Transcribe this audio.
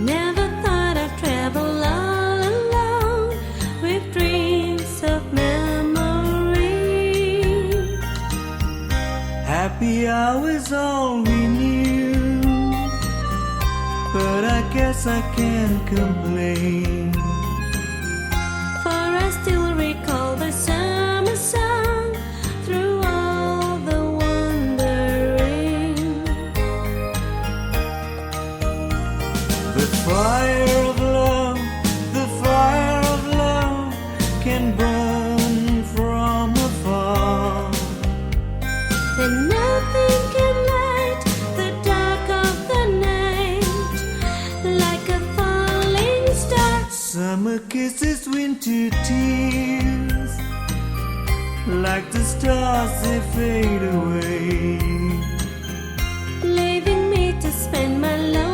Never thought I'd travel all alone with dreams of memory. Happy hours all we knew, but I guess I can't complain. For I still recall the summer sun through all the wandering. The fire of love, the fire of love can burn from afar. And nothing can light the dark of the night like a falling star. Summer kisses, winter tears, like the stars they fade away. Leaving me to spend my lonely